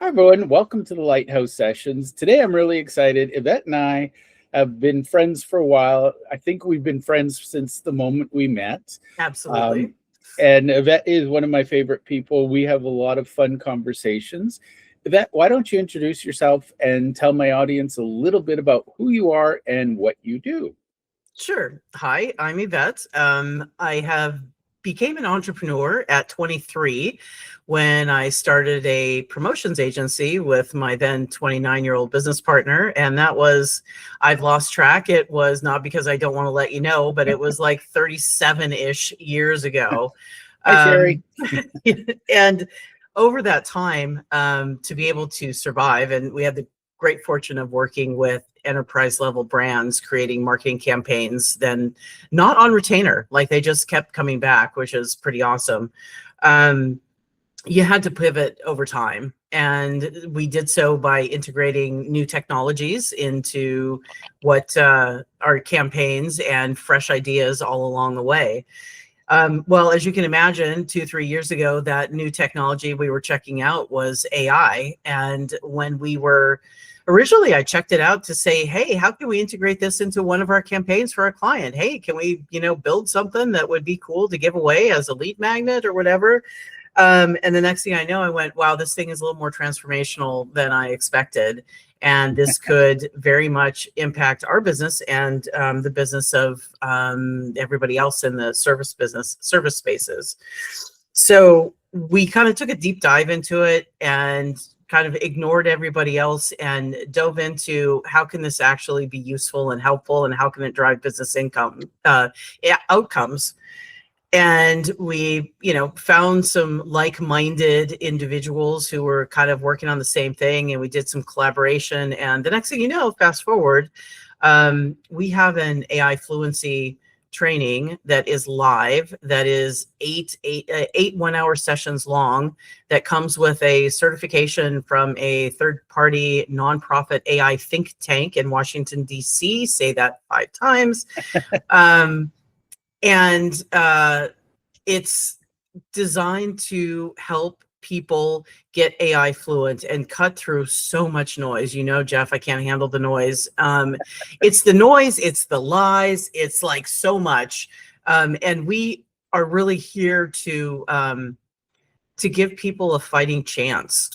Hi, everyone. Welcome to the Lighthouse Sessions. Today, I'm really excited. Yvette and I have been friends for a while. I think we've been friends since the moment we met. Absolutely. And Yvette is one of my favorite people. We have a lot of fun conversations. Yvette, why don't you introduce yourself and tell my audience a little bit about who you are and what you do? Sure. Hi, I'm Yvette. I have became an entrepreneur at 23 when I started a promotions agency with my then 29-year-old business partner. And that was, I've lost track. It was not because I don't want to let you know, but it was like 37-ish years ago. Hi, Sherry. And over that time, to be able to survive, and we had the great fortune of working with enterprise level brands, creating marketing campaigns, then not on retainer, like they just kept coming back, which is pretty awesome. You had to pivot over time. And we did so by integrating new technologies into what our campaigns and fresh ideas all along the way. Well, as you can imagine, 2-3 years ago, that new technology we were checking out was AI. And when we were originally, I checked it out to say, hey, how can we integrate this into one of our campaigns for a client? Hey, can we, build something that would be cool to give away as a lead magnet or whatever? And the next thing I know, I went, wow, this thing is a little more transformational than I expected. And this could very much impact our business and the business of everybody else in the service spaces. So we kind of took a deep dive into it and kind of ignored everybody else and dove into how can this actually be useful and helpful, and how can it drive business outcomes. And we, found some like-minded individuals who were kind of working on the same thing, and we did some collaboration. And the next thing you know, fast forward, we have an AI fluency training that is live, that is eight 1-hour sessions long, that comes with a certification from a third-party nonprofit AI think tank in Washington, D.C. Say that 5 times. And it's designed to help people get AI fluent and cut through so much noise. Jeff, I can't handle the noise. It's the noise, it's the lies, it's like so much. And we are really here to give people a fighting chance.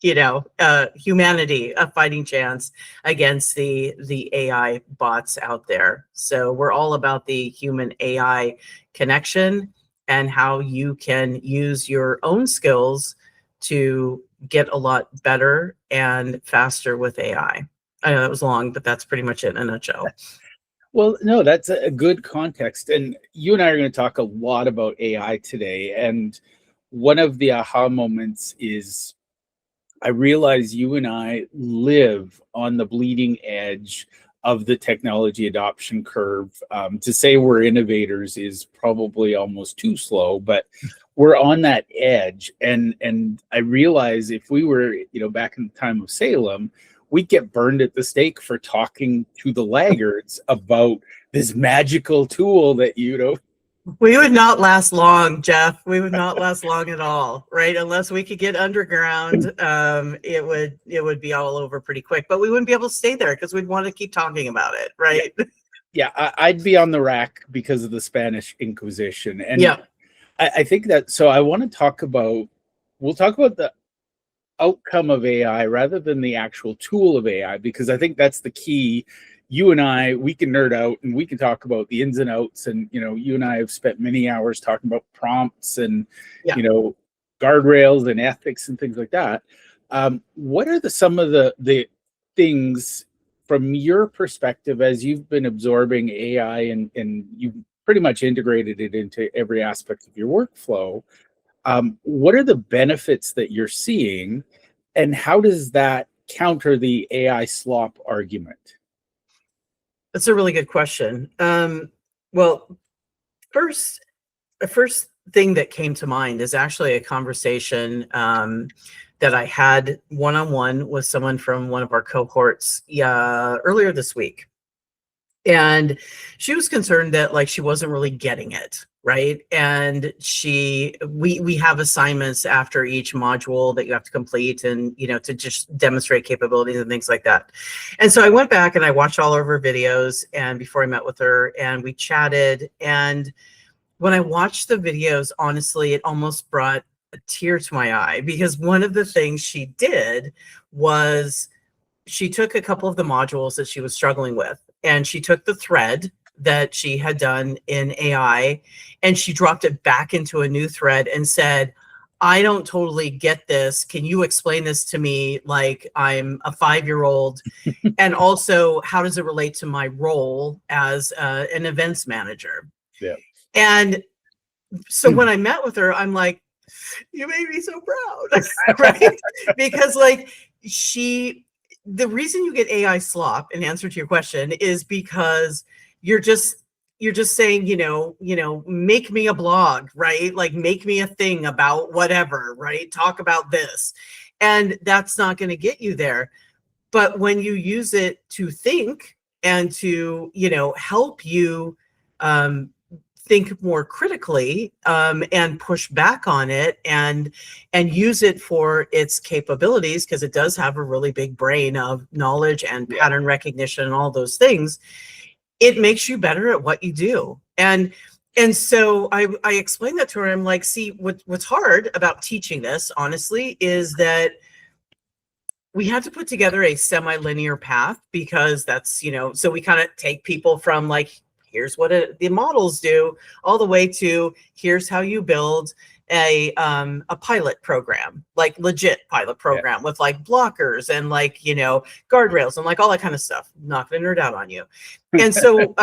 Humanity a fighting chance against the AI bots out there. So we're all about the human AI connection and how you can use your own skills to get a lot better and faster with AI. I know that was long, but that's pretty much it in a nutshell. Well, no, that's a good context. And you and I are going to talk a lot about AI today. And one of the aha moments is I realize you and I live on the bleeding edge of the technology adoption curve. To say we're innovators is probably almost too slow, but we're on that edge. And I realize if we were, back in the time of Salem, we'd get burned at the stake for talking to the laggards about this magical tool that, We would not last long, Jeff. We would not last long at all, right? Unless we could get underground, it would be all over pretty quick. But we wouldn't be able to stay there because we'd want to keep talking about it, right? Yeah, I'd be on the rack because of the Spanish Inquisition. And yeah, I think that, so we'll talk about the outcome of AI rather than the actual tool of AI, because I think that's the key. You and I, we can nerd out and we can talk about the ins and outs. And, you and I have spent many hours talking about prompts and, guardrails and ethics and things like that. What are some of the things from your perspective as you've been absorbing AI and you've pretty much integrated it into every aspect of your workflow? What are the benefits that you're seeing, and how does that counter the AI slop argument? that's a really good question. Well, the first thing that came to mind is actually a conversation that I had one-on-one with someone from one of our cohorts earlier this week. And she was concerned that she wasn't really getting it. right? And we have assignments after each module that you have to complete, and to just demonstrate capabilities and things like that. And so I went back and I watched all of her videos, and before I met with her, and we chatted. And when I watched the videos, honestly, it almost brought a tear to my eye, because one of the things she did was she took a couple of the modules that she was struggling with, and she took the thread that she had done in AI and she dropped it back into a new thread and said, I don't totally get this. Can you explain this to me like I'm a 5-year-old? And also, how does it relate to my role as an events manager? Yeah. And so when I met with her, I'm like, you made me so proud, right? Because like the reason you get AI slop, in answer to your question, is because you're just saying, make me a blog, right? Like make me a thing about whatever, right? Talk about this. And that's not going to get you there. But when you use it to think and to, help you think more critically and push back on it and use it for its capabilities, because it does have a really big brain of knowledge and pattern recognition and all those things, it makes you better at what you do. And so I explained that to her. I'm like, see, what's hard about teaching this, honestly, is that we had to put together a semi-linear path, because that's, so we kind of take people from like, here's what the models do, all the way to here's how you build a pilot program, like legit pilot program with like blockers and like, guardrails and like all that kind of stuff. I'm not going to nerd out on you. And so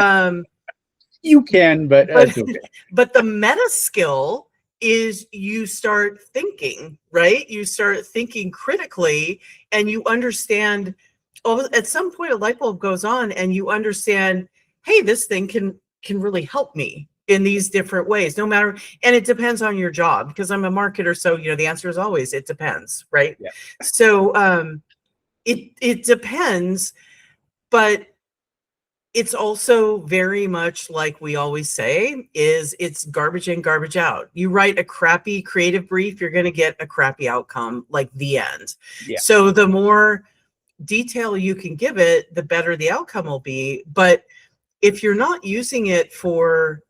you can, but okay. But the meta skill is you start thinking, right? You start thinking critically, and you understand, at some point a light bulb goes on and you understand, hey, this thing can really help me in these different ways, no matter, and it depends on your job, because I'm a marketer. So, the answer is always, it depends, right? Yeah. So it depends, but it's also very much like we always say, it's garbage in, garbage out. You write a crappy creative brief, you're going to get a crappy outcome, like the end. Yeah. So the more detail you can give it, the better the outcome will be. But if you're not using it for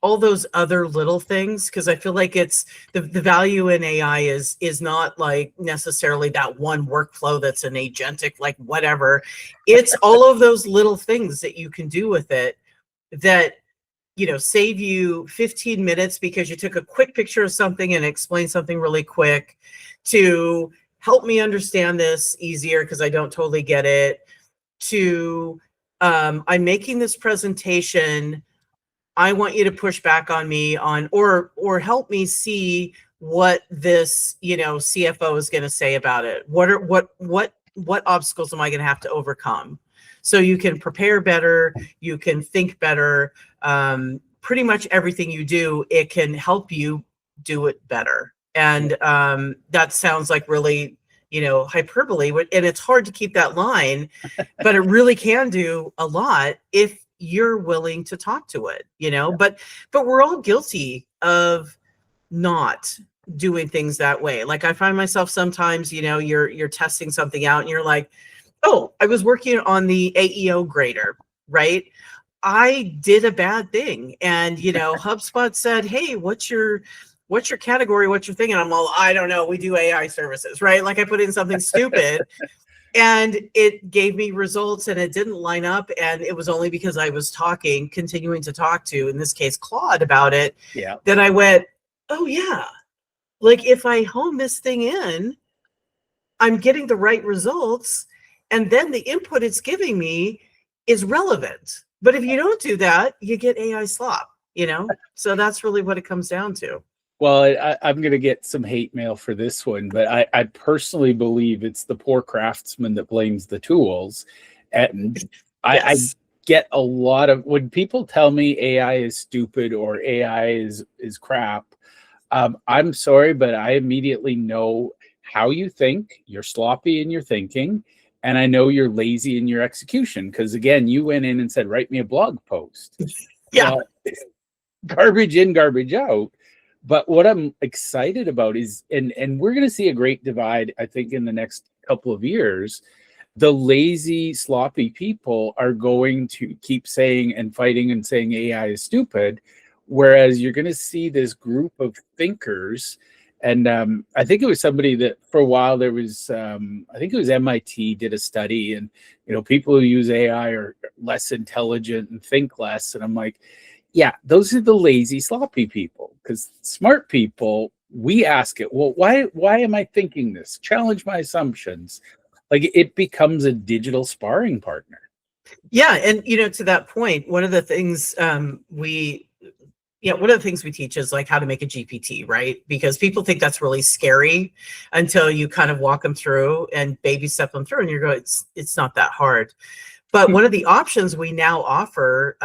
all those other little things, because I feel like it's the value in AI is not like necessarily that one workflow that's an agentic, like whatever. It's all of those little things that you can do with it that, save you 15 minutes because you took a quick picture of something and explained something really quick, to help me understand this easier because I don't totally get it, to I'm making this presentation, I want you to push back on me on, or help me see what this, CFO is going to say about it. What obstacles am I going to have to overcome? So you can prepare better, you can think better. Pretty much everything you do, it can help you do it better. And that sounds like really, hyperbole, and it's hard to keep that line, but it really can do a lot if you're willing to talk to it, but we're all guilty of not doing things that way. Like I find myself sometimes, you're testing something out and you're like, oh, I was working on the AEO grader, right? I did a bad thing. And, HubSpot said, hey, what's your category? What's your thing? And I'm all, I don't know. We do AI services, right? Like I put in something stupid. And it gave me results and it didn't line up. And it was only because I was continuing to talk to, in this case, Claude, about it. Yeah. That I went, oh yeah. Like if I hone this thing in, I'm getting the right results. And then the input it's giving me is relevant. But if you don't do that, you get AI slop, So that's really what it comes down to. Well, I'm going to get some hate mail for this one, but I personally believe it's the poor craftsman that blames the tools. And Yes. I get a lot of, when people tell me AI is stupid or AI is crap, I'm sorry, but I immediately know how you think. You're sloppy in your thinking, and I know you're lazy in your execution. Because again, you went in and said, write me a blog post. Yeah. Well, garbage in, garbage out. But what I'm excited about is, and we're going to see a great divide, I think, in the next couple of years. The lazy, sloppy people are going to keep saying and fighting and saying AI is stupid, whereas you're going to see this group of thinkers. And I think it was somebody that for a while there was, I think it was MIT did a study, and people who use AI are less intelligent and think less. And I'm like, yeah, those are the lazy, sloppy people. Because smart people, we ask it, well, why am I thinking this? Challenge my assumptions. Like, it becomes a digital sparring partner. Yeah, and to that point, one of the things we teach is like how to make a GPT, right? Because people think that's really scary until you kind of walk them through and baby step them through, and you're going, it's not that hard. But one of the options we now offer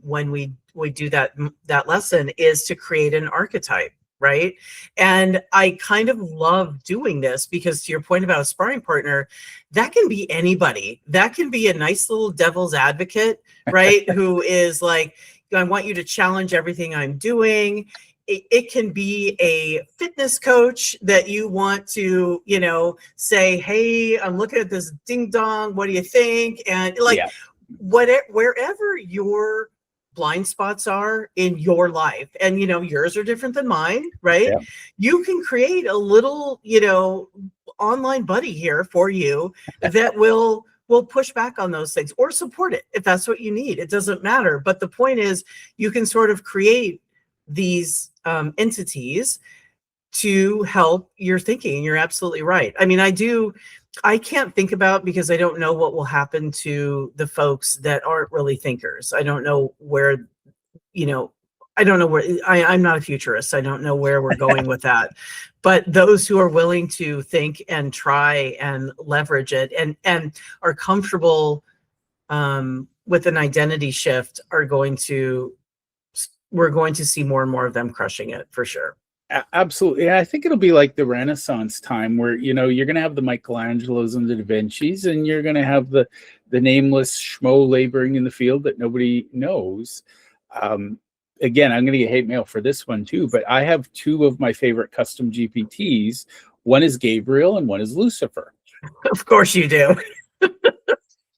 when we do that lesson is to create an archetype, right? And I kind of love doing this because, to your point about a sparring partner, that can be anybody. That can be a nice little devil's advocate, right? Who is like, I want you to challenge everything I'm doing. It can be a fitness coach that you want to, say, hey, I'm looking at this ding dong. What do you think? And wherever your blind spots are in your life, and yours are different than mine, right? Yeah. You can create a little, online buddy here for you that will push back on those things or support it if that's what you need. It doesn't matter. But the point is, you can sort of create these entities to help your thinking. And you're absolutely right. I mean, I can't think about, because I don't know what will happen to the folks that aren't really thinkers. I don't know where, I'm not a futurist. I don't know where we're going with that. But those who are willing to think and try and leverage it and are comfortable with an identity shift we're going to see more and more of them crushing it, for sure. Absolutely. I think it'll be like the Renaissance time where, you're going to have the Michelangelos and the Da Vincis, and you're going to have the nameless schmo laboring in the field that nobody knows. Again, I'm going to get hate mail for this one too, but I have two of my favorite custom GPTs. One is Gabriel and one is Lucifer. Of course you do.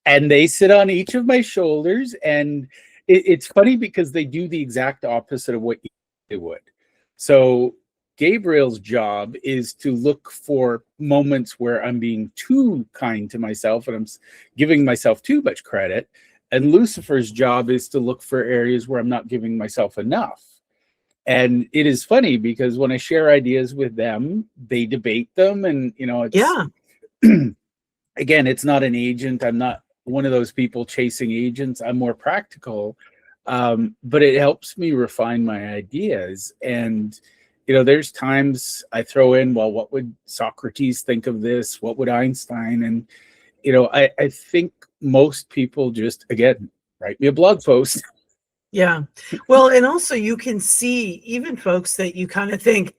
And they sit on each of my shoulders, and it's funny because they do the exact opposite of what you would. So Gabriel's job is to look for moments where I'm being too kind to myself and I'm giving myself too much credit. And Lucifer's job is to look for areas where I'm not giving myself enough. And it is funny because when I share ideas with them, they debate them. And, again, it's not an agent. I'm not one of those people chasing agents. I'm more practical. But it helps me refine my ideas. And, there's times I throw in, well, what would Socrates think of this? What would Einstein? And, I think most people just, again, write me a blog post. Yeah. Well, and also you can see even folks that you kind of think,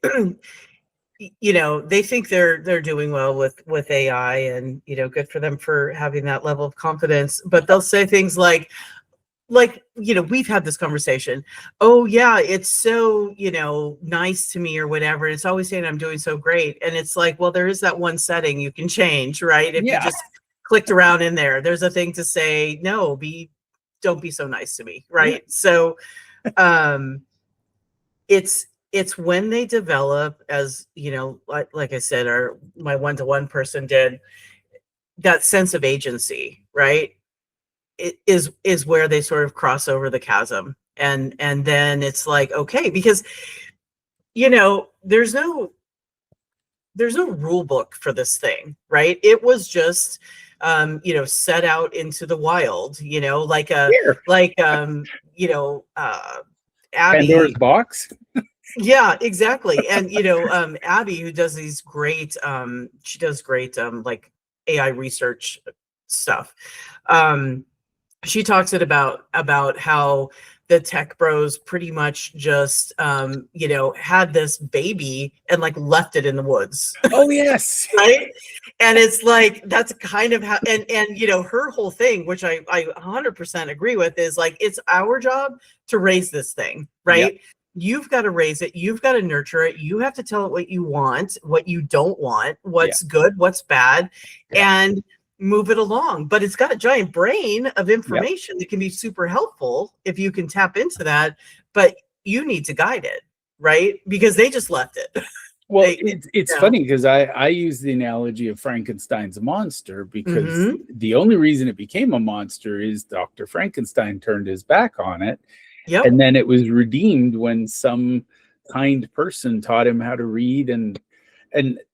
they think they're doing well with AI, and, good for them for having that level of confidence. But they'll say things like, we've had this conversation. Oh yeah, it's so, nice to me or whatever. It's always saying I'm doing so great. And it's like, well, there is that one setting you can change, right? If you just clicked around in there, there's a thing to say, no, don't be so nice to me. Right. Yeah. So, it's when they develop, as, like I said, my one-to-one person did, that sense of agency, right? It is where they sort of cross over the chasm, and then it's like, okay, because there's no rule book for this thing, right? It was just set out into the wild, Abby, Pandora's box. Yeah, exactly. And Abby, who does these great she does great like AI research stuff. She talks about how the tech bros pretty much just, had this baby and like left it in the woods. Oh, yes. Right. And it's like, that's kind of how, and her whole thing, which I 100% agree with, is like, it's our job to raise this thing, right? Yep. You've got to raise it. You've got to nurture it. You have to tell it what you want, what you don't want, what's good, what's bad, and move it along. But it's got a giant brain of information that can be super helpful if you can tap into that. But you need to guide it, right? Because they just left it. Well, it's funny because I use the analogy of Frankenstein's monster, because the only reason it became a monster is Dr. Frankenstein turned his back on it. Yep. And then it was redeemed when some kind person taught him how to read. And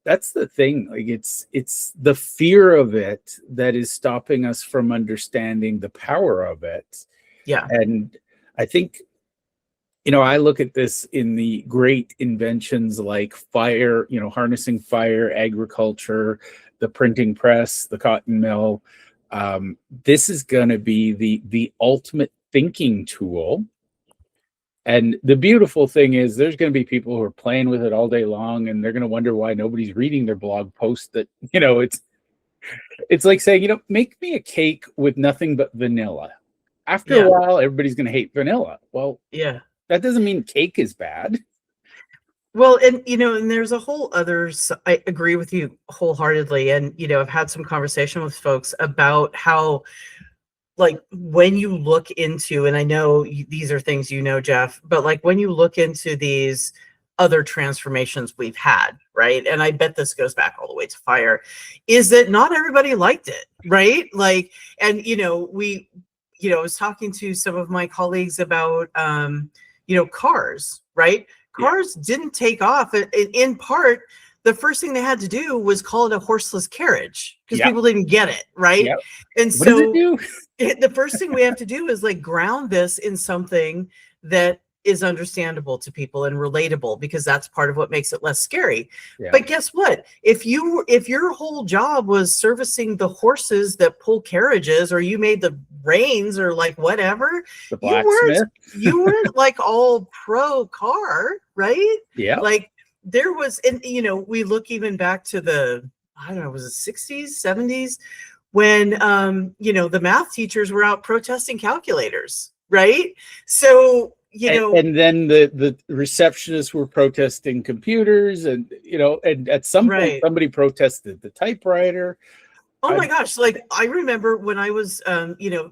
that's the thing. Like, it's the fear of it that is stopping us from understanding the power of it. Yeah. And I think, I look at this in the great inventions like fire, harnessing fire, agriculture, the printing press, the cotton mill. This is going to be the ultimate thinking tool. And the beautiful thing is there's going to be people who are playing with it all day long, and they're going to wonder why nobody's reading their blog post that, it's like saying, make me a cake with nothing but vanilla. After a while, everybody's going to hate vanilla. Well, that doesn't mean cake is bad. Well, and, and there's a whole other, I agree with you wholeheartedly. And, I've had some conversation with folks about how, like, when you look into, and I know these are things, Jeff, but like when you look into these other transformations we've had, right? And I bet this goes back all the way to fire, is that not everybody liked it, right? Like, and, I was talking to some of my colleagues about, cars, right? Cars didn't take off. In part, the first thing they had to do was call it a horseless carriage because people didn't get it, right? Yep. And what does it do? The first thing we have to do is like ground this in something that is understandable to people and relatable, because that's part of what makes it less scary. But guess what? If your whole job was servicing the horses that pull carriages, or you made the reins, or like whatever, you weren't like all pro car, right? Yeah. Like there was, and we look even back to the, I don't know, was it 60s, 70s, when the math teachers were out protesting calculators, right? So and then the receptionists were protesting computers, and and at some point somebody protested the typewriter. Oh my gosh, like I remember when I was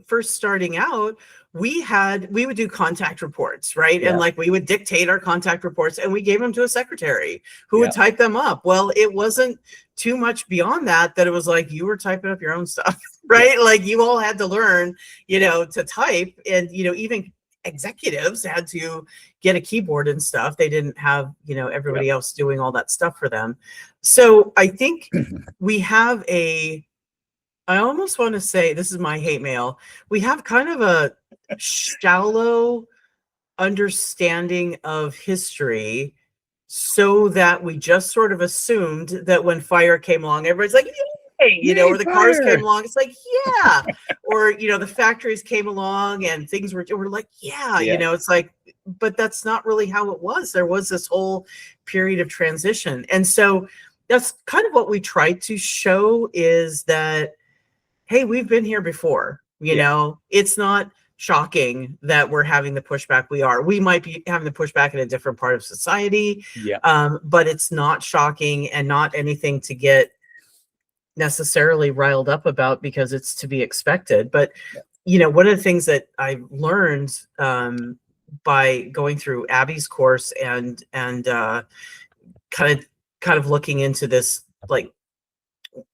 first starting out, we would do contact reports, right? And like we would dictate our contact reports and we gave them to a secretary who would type them up. Well, it wasn't too much beyond that it was like you were typing up your own stuff, right? Like you all had to learn, to type, and even executives had to get a keyboard and stuff. They didn't have, everybody else doing all that stuff for them. So I think we have I almost want to say, this is my hate mail, we have kind of a shallow understanding of history, so that we just sort of assumed that when fire came along, everybody's like, yay, or the cars came along, it's like, yeah. Or, the factories came along and things were like, it's like, but that's not really how it was. There was this whole period of transition. And so that's kind of what we tried to show, is that, hey, we've been here before, it's not shocking that we're having the pushback we are. We might be having the pushback in a different part of society, but it's not shocking and not anything to get necessarily riled up about, because it's to be expected. But one of the things that I learned by going through Abby's course and kind of looking into this, like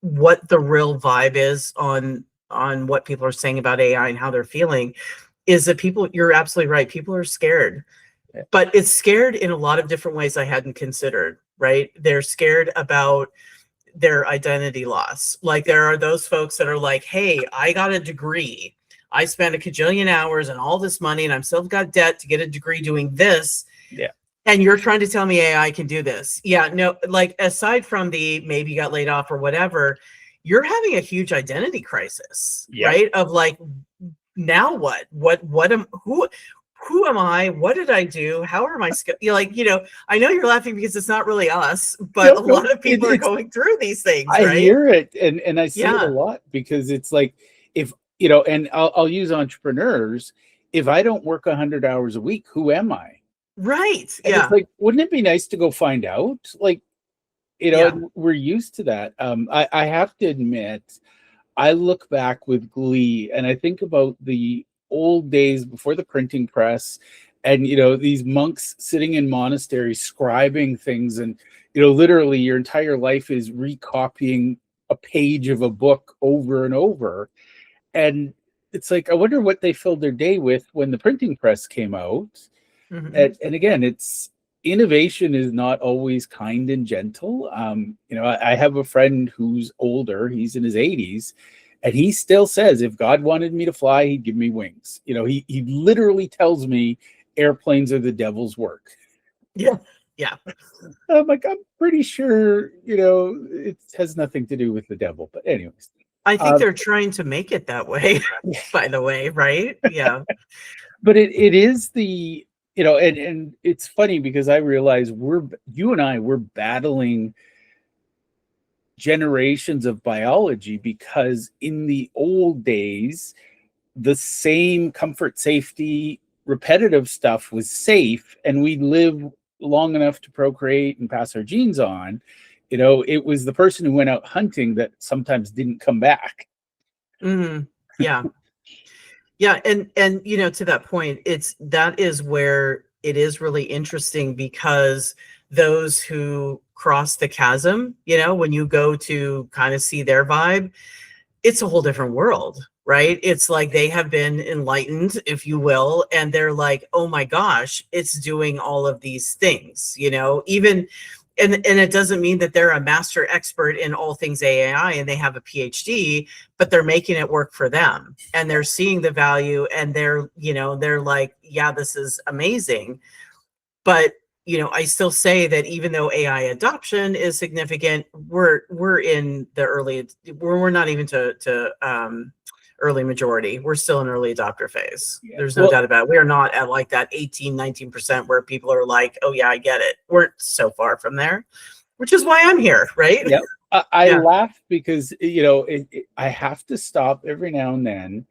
what the real vibe is on what people are saying about AI and how they're feeling, is that people, you're absolutely right, people are scared. But it's scared in a lot of different ways I hadn't considered, right? They're scared about their identity loss. Like there are those folks that are like, hey, I got a degree, I spent a cajillion hours and all this money, and I'm still got debt to get a degree doing this. And you're trying to tell me AI can do this? No, like aside from the maybe you got laid off or whatever, you're having a huge identity crisis, right? Of like, now what who am I? What did I do? How are my skills? You're like, I know you're laughing because it's not really us, but a lot of people are going through these things, I right? hear it, and I see it a Yeah. lot, because it's like, if and I'll use entrepreneurs. If I don't work 100 hours a week, who am I? Right. And it's Yeah. like, wouldn't it be nice to go find out? Like, Yeah. and we're used to that. I have to admit, I look back with glee, and I think about the old days before the printing press, and these monks sitting in monasteries scribing things, and literally your entire life is recopying a page of a book over and over. And it's like, I wonder what they filled their day with when the printing press came out. Mhm. And again, it's innovation is not always kind and gentle. I have a friend who's older, he's in his 80s, and he still says, if God wanted me to fly, he'd give me wings. He literally tells me airplanes are the devil's work. Yeah. Yeah. I'm like, I'm pretty sure, it has nothing to do with the devil. But anyways. I think they're trying to make it that way, by the way, right? Yeah. But it is the, and it's funny, because I realize you and I, we're battling generations of biology, because in the old days, the same comfort, safety, repetitive stuff was safe, and we live long enough to procreate and pass our genes on. It was the person who went out hunting that sometimes didn't come back. Mhm. Yeah. Yeah, and to that point, that is where it is really interesting, because those who cross the chasm, when you go to kind of see their vibe, it's a whole different world, right? It's like they have been enlightened, if you will, and they're like, oh my gosh, it's doing all of these things, even. And it doesn't mean that they're a master expert in all things AI and they have a PhD, but they're making it work for them, and they're seeing the value, and they're like, yeah, this is amazing. But I still say that even though AI adoption is significant, we're in the early, we're not even to early majority. We're still in early adopter phase. Yeah. There's no doubt about it. We are not at like that 18-19% where people are like, oh yeah, I get it. We're so far from there, which is why I'm here, right? Yep. I Yeah. laugh because I have to stop every now and then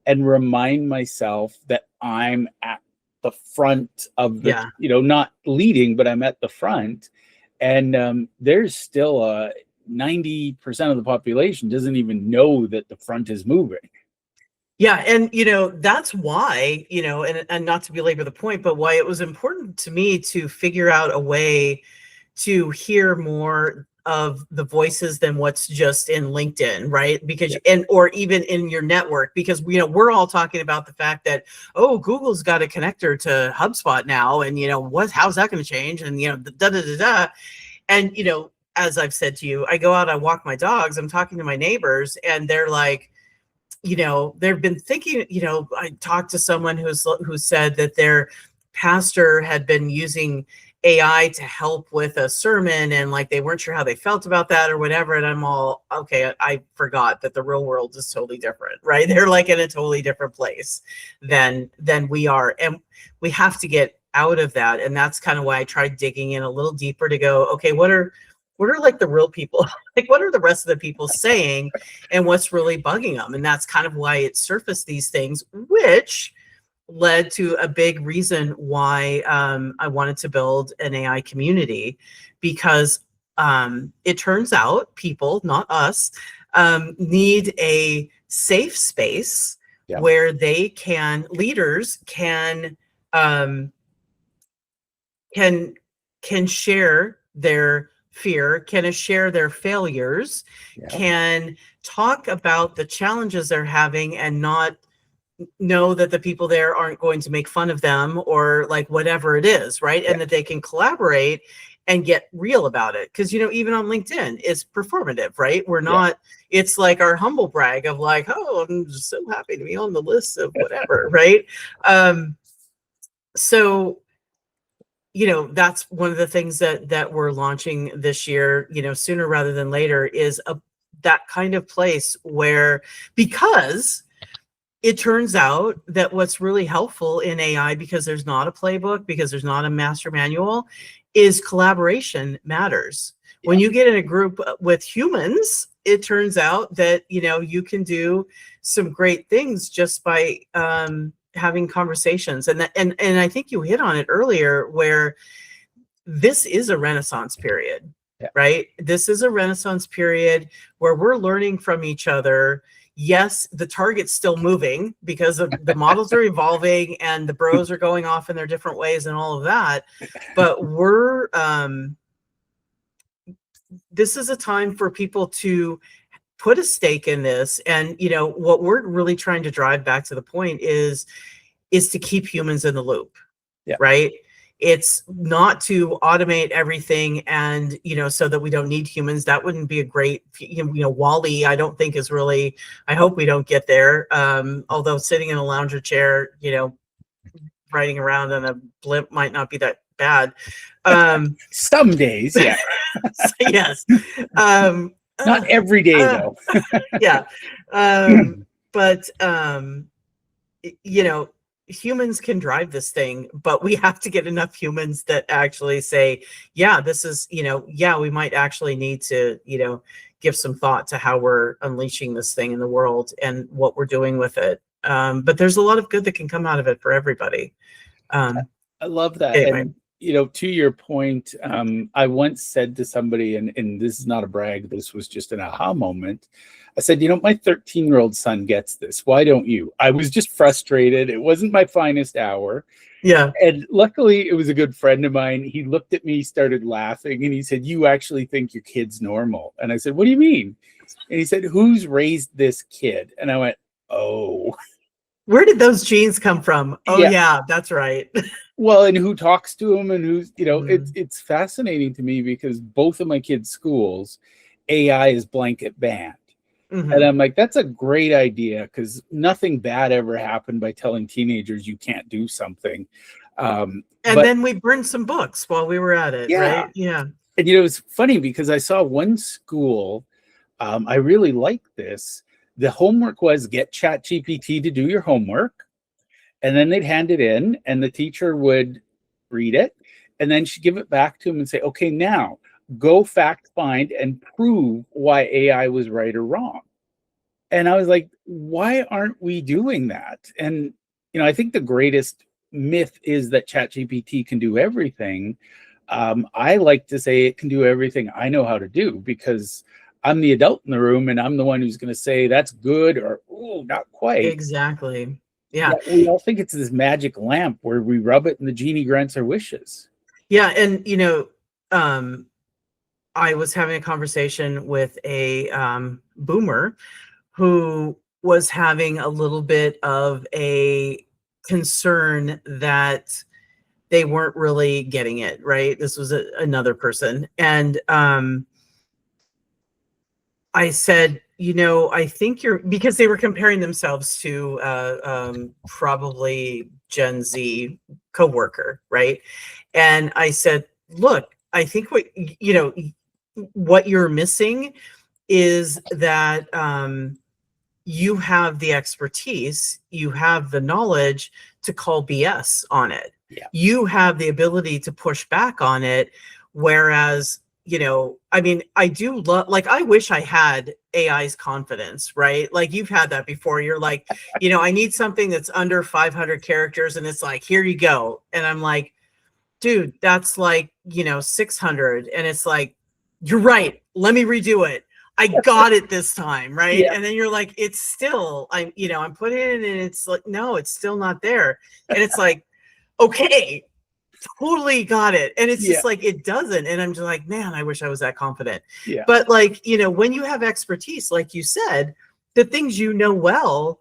and remind myself that I'm at the front of the, Yeah. not leading, but I'm at the front. And there's still 90% of the population doesn't even know that the front is moving. Yeah, and that's why, and not to belabor the point, but why it was important to me to figure out a way to hear more of the voices than what's just in LinkedIn, right? Because or even in your network, because we're all talking about the fact that, oh, Google's got a connector to HubSpot now, and how's that going to change, and da da da da. And as I've said to you, I go out, I walk my dogs, I'm talking to my neighbors, and they're like, they've been thinking, I talked to someone who said that their pastor had been using AI to help with a sermon, and like they weren't sure how they felt about that or whatever. And I'm all, okay, I forgot that the real world is totally different, right? They're like in a totally different place than we are. And we have to get out of that. And that's kind of why I tried digging in a little deeper to go, okay, what are like the real people, like what are the rest of the people saying, and what's really bugging them? And that's kind of why it surfaced these things, which led to a big reason why I wanted to build an AI community, because it turns out people, not us, need a safe space where leaders can share their fear, can share their failures, can talk about the challenges they're having, and not know that the people there aren't going to make fun of them or like whatever it is, right? And that they can collaborate and get real about it. Because even on LinkedIn, it's performative, right? We're not, it's like our humble brag of like, oh, I'm just so happy to be on the list of whatever, right? So that's one of the things that we're launching this year, sooner rather than later, is that kind of place where, because it turns out that what's really helpful in AI, because there's not a playbook, because there's not a master manual, is collaboration matters. Yeah. When you get in a group with humans, it turns out that, you know, you can do some great things just by having conversations. And I think you hit on it earlier, where this is a Renaissance period, right? This is a Renaissance period where we're learning from each other. Yes, the target's still moving because of the models are evolving and the bros are going off in their different ways and all of that. But we're, this is a time for people to put a stake in this. And, you know, what we're really trying to drive back to the point is to keep humans in the loop, right? It's not to automate everything and, you know, so that we don't need humans. That wouldn't be a great, you know, Wall-E, I don't think is really, I hope we don't get there. Although sitting in a lounger chair, you know, riding around on a blimp might not be that bad. Some days, yeah. Yes. Not every day, though. Yeah. But, you know, humans can drive this thing, but we have to get enough humans that actually say, yeah, this is, you know, yeah, we might actually need to, you know, give some thought to how we're unleashing this thing in the world and what we're doing with it. But there's a lot of good that can come out of it for everybody. I love that. Anyway. And, you know, to your point, I once said to somebody, and this is not a brag, this was just an aha moment. I said, you know, my 13-year-old son gets this. Why don't you? I was just frustrated. It wasn't my finest hour. Yeah. And luckily, it was a good friend of mine. He looked at me, started laughing, and he said, you actually think your kid's normal? And I said, what do you mean? And he said, who's raised this kid? And I went, oh. Where did those genes come from? Oh, yeah, that's right. Well, and who talks to him and who's, you know, it's fascinating to me because both of my kids' schools, AI is blanket banned. And I'm like, that's a great idea because nothing bad ever happened by telling teenagers you can't do something. And then we burned some books while we were at it, right? Yeah. And, you know, it's funny because I saw one school, I really liked this. The homework was get ChatGPT to do your homework. And then they'd hand it in and the teacher would read it. And then she'd give it back to him and say, okay, now go fact find and prove why AI was right or wrong. And I was like, why aren't we doing that? And, you know, I think the greatest myth is that ChatGPT can do everything. I like to say it can do everything I know how to do because I'm the adult in the room and I'm the one who's going to say that's good or, oh, not quite. Exactly. Yeah. We all think it's this magic lamp where we rub it and the genie grants our wishes. Yeah. And, you know, I was having a conversation with a boomer who was having a little bit of a concern that they weren't really getting it, right? This was another person. And I said, you know, I think because they were comparing themselves to probably Gen Z coworker, right? And I said, look, I think what you're missing is that you have the expertise, you have the knowledge to call BS on it. Yeah. You have the ability to push back on it. Whereas, you know, I mean, I do love, like, I wish I had AI's confidence, right? Like you've had that before. You're like, you know, I need something that's under 500 characters and it's like, here you go. And I'm like, dude, that's like, you know, 600. And it's like, you're right. Let me redo it. I got it this time, right? Yeah. And then you're like, it's still, I'm putting it in and it's like, no, it's still not there. And it's like, okay, totally got it. And it's just like, it doesn't. And I'm just like, man, I wish I was that confident. Yeah. But like, you know, when you have expertise, like you said, the things you know well,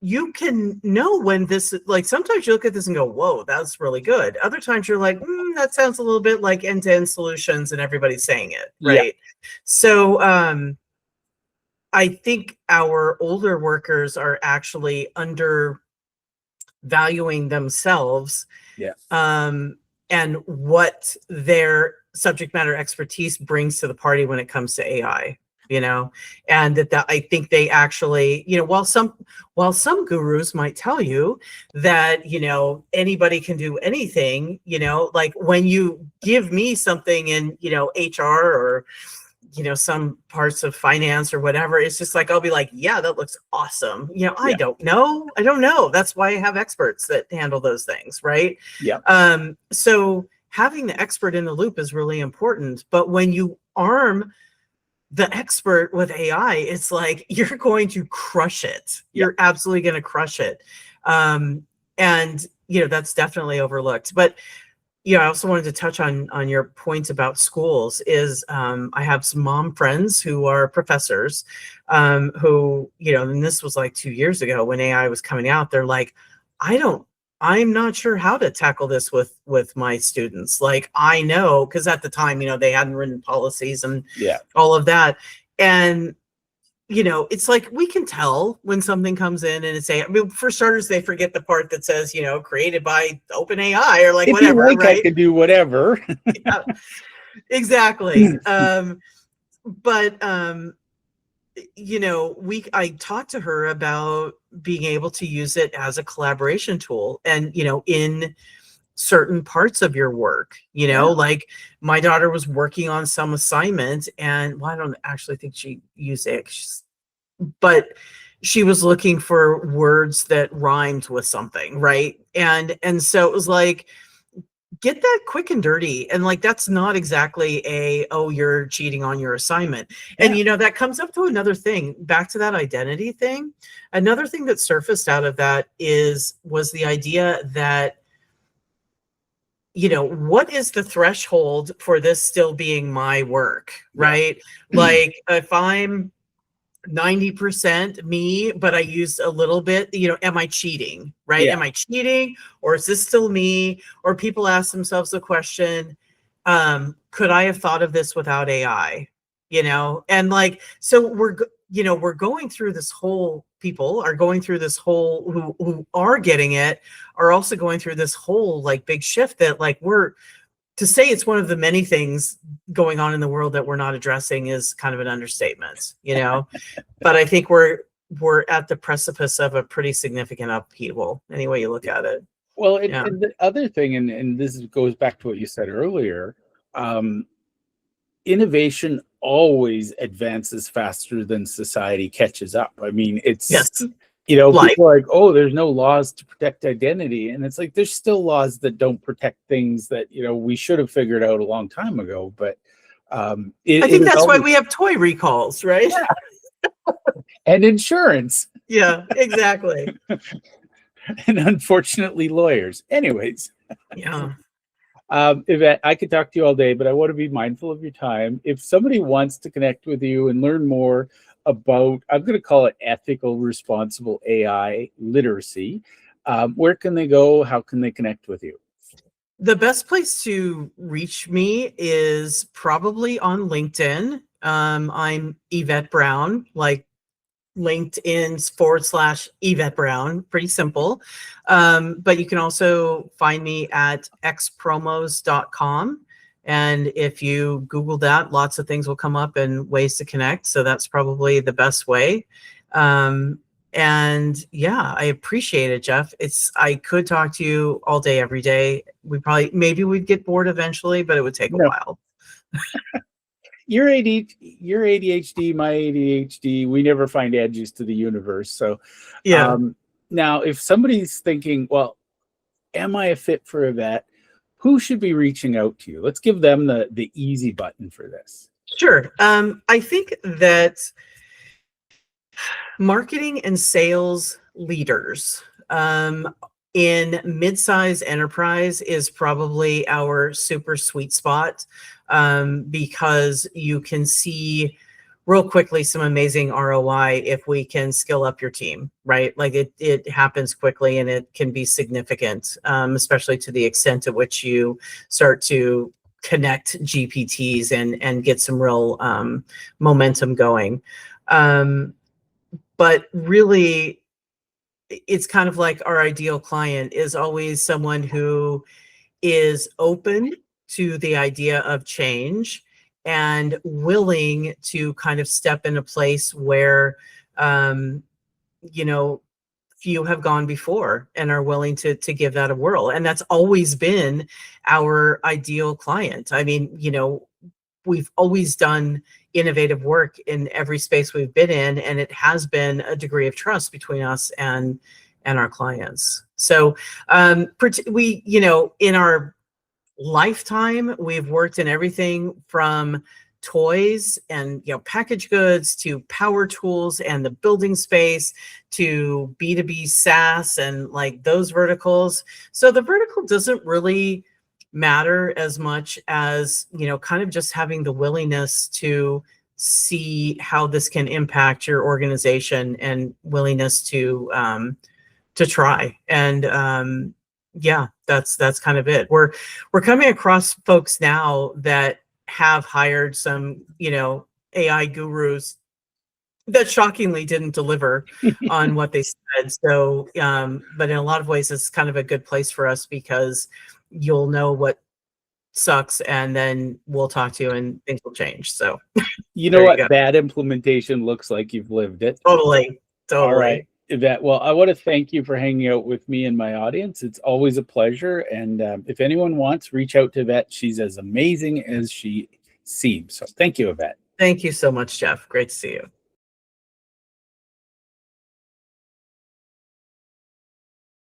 you can know when this, like sometimes you look at this and go, whoa, that's really good. Other times you're like, that sounds a little bit like end-to-end solutions and everybody's saying it, right? Yeah. So I think our older workers are actually undervaluing themselves, and what their subject matter expertise brings to the party when it comes to AI. and that I think they actually, while some gurus might tell you that, anybody can do anything, like when you give me something in, HR or, some parts of finance or whatever, it's just like, I'll be like, yeah, that looks awesome. I don't know. That's why I have experts that handle those things. Right. Yeah. So having the expert in the loop is really important. But when you arm the expert with AI, it's like, you're going to crush it. You're absolutely going to crush it. And, that's definitely overlooked. But, I also wanted to touch on your point about schools is I have some mom friends who are professors who, and this was like 2 years ago when AI was coming out, they're like, I'm not sure how to tackle this with my students. Like, I know, because at the time, they hadn't written policies and all of that. And, it's like, we can tell when something comes in and for starters, they forget the part that says, created by OpenAI or like if whatever. You like, right? I can do whatever. Yeah, exactly. But I talked to her about being able to use it as a collaboration tool and, in certain parts of your work, like my daughter was working on some assignment and I don't actually think she used it, but she was looking for words that rhymed with something. Right. And so it was like, get that quick and dirty. And like, that's not exactly you're cheating on your assignment. And, that comes up to another thing, back to that identity thing. Another thing that surfaced out of that was the idea that, what is the threshold for this still being my work, right? Like if I'm 90% me, but I used a little bit, am I cheating, right? Am I cheating, or is this still me? Or people ask themselves the question, could I have thought of this without AI? And like, so we're going through this whole, people are going through this whole, who are getting it, are also going through this whole like big shift that like to say it's one of the many things going on in the world that we're not addressing is kind of an understatement, but I think we're at the precipice of a pretty significant upheaval, any way you look at it. Well, and the other thing, and this goes back to what you said earlier, innovation always advances faster than society catches up. I mean, it's people are like, oh, there's no laws to protect identity, and it's like there's still laws that don't protect things that we should have figured out a long time ago. But I think that's why we have toy recalls, right? And insurance. Yeah, exactly. And unfortunately, lawyers. Anyways. Yeah. Yvette, I could talk to you all day, but I want to be mindful of your time. If somebody wants to connect with you and learn more about, I'm going to call it ethical, responsible AI literacy, where can they go? How can they connect with you? The best place to reach me is probably on LinkedIn. I'm Yvette Brown, like LinkedIn/Yvette Brown, pretty simple. But you can also find me at xpromos.com. And if you Google that, lots of things will come up and ways to connect. So that's probably the best way. And yeah, I appreciate it, Jeff. I could talk to you all day, every day. Maybe we'd get bored eventually, but it would take a while. Your ADHD, my ADHD, we never find edges to the universe. So now if somebody's thinking, well, am I a fit for Yvette? Who should be reaching out to you? Let's give them the easy button for this. Sure. I think that marketing and sales leaders in mid-size enterprise is probably our super sweet spot, because you can see real quickly some amazing ROI if we can skill up your team, right? Like it happens quickly and it can be significant, especially to the extent to which you start to connect GPTs and get some real momentum going. But really, it's kind of like our ideal client is always someone who is open to the idea of change and willing to kind of step in a place where, you know, few have gone before and are willing to give that a whirl. And that's always been our ideal client. I mean, you know, we've always done innovative work in every space we've been in, and it has been a degree of trust between us and our clients. So we, you know, in our lifetime, we've worked in everything from toys and, you know, packaged goods to power tools and the building space to B2B SaaS and like those verticals. So the vertical doesn't really matter as much as, you know, kind of just having the willingness to see how this can impact your organization and willingness to try. And yeah, that's kind of it. We're coming across folks now that have hired some, you know, AI gurus that shockingly didn't deliver on what they said. So, but in a lot of ways, it's kind of a good place for us because you'll know what sucks, and then we'll talk to you and things will change. So, You know what bad implementation looks like? You've lived it. Totally. All right, Yvette. Well, I want to thank you for hanging out with me and my audience. It's always a pleasure. And if anyone wants, reach out to Yvette. She's as amazing as she seems. So thank you, Yvette. Thank you so much, Jeff. Great to see you.